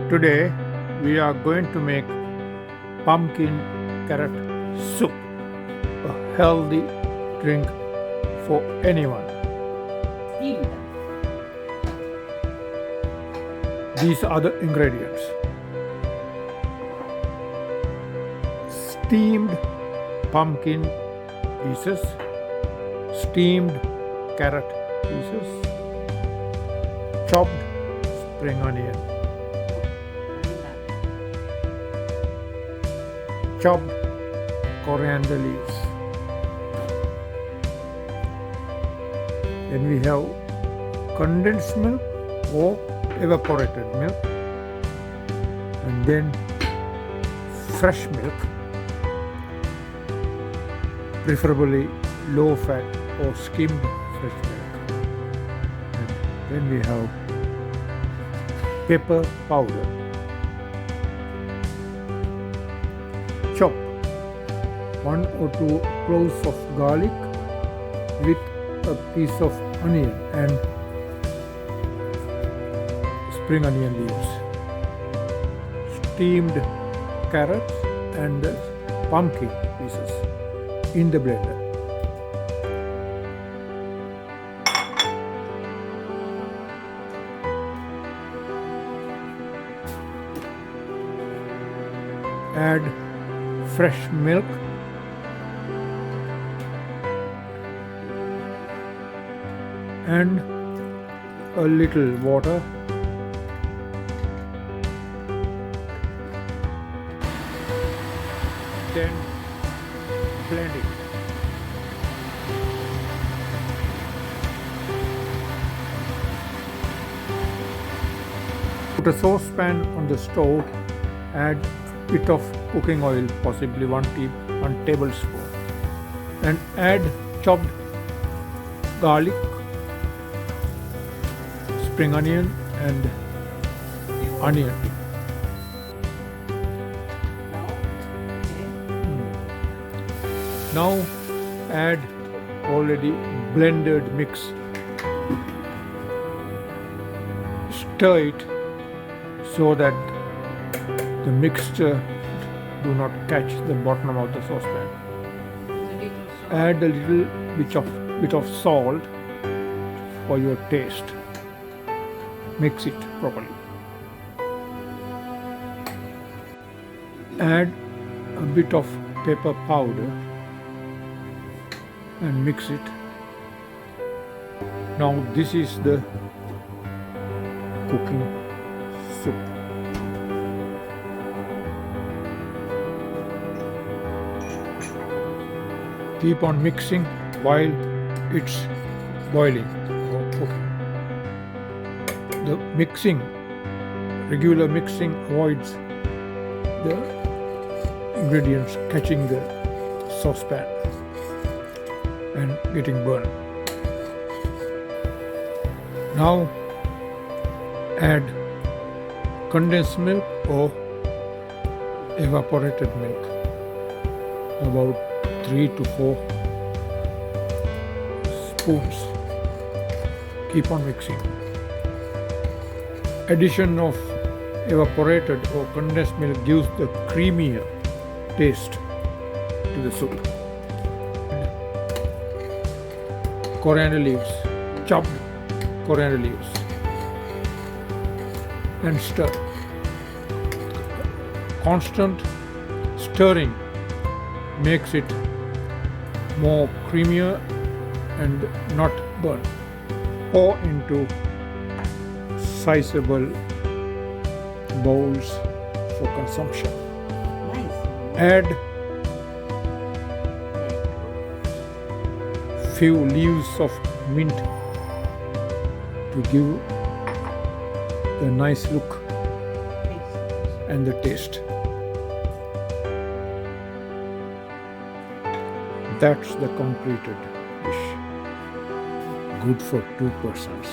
Today we are going to make pumpkin carrot soup, a healthy drink for anyone. These are the ingredients: steamed pumpkin pieces, steamed carrot pieces, chopped spring onion, chopped coriander leaves. Then we have condensed milk or evaporated milk, and then fresh milk, preferably low fat or skimmed fresh milk. And then we have pepper powder, chop 1 or 2 cloves of garlic with a piece of onion and spring onion leaves, steamed carrots and the pumpkin pieces in the blender. Add fresh milk, and a little water. Then blend it. Put a saucepan on the stove, add a bit of cooking oil, possibly 1 tablespoon, and add chopped garlic, spring onion and onion. Now add already blended mix. Stir it so that the mixture do not catch the bottom of the saucepan. Add a little bit of salt for your taste. Mix it properly. Add a bit of pepper powder and mix it. Now this is the cooking soup. Keep on mixing while it's boiling or cooking. The regular mixing avoids the ingredients catching the saucepan and getting burned. Now add condensed milk or evaporated milk, about 3 to 4 spoons. Keep on mixing. Addition of evaporated or condensed milk gives the creamier taste to the soup. Coriander leaves, chopped coriander leaves, and stir. Constant stirring makes it more creamier and not burnt. Pour into sizable bowls for consumption. Nice. Add few leaves of mint to give the nice look and the taste. That's the completed dish. Good for 2 persons.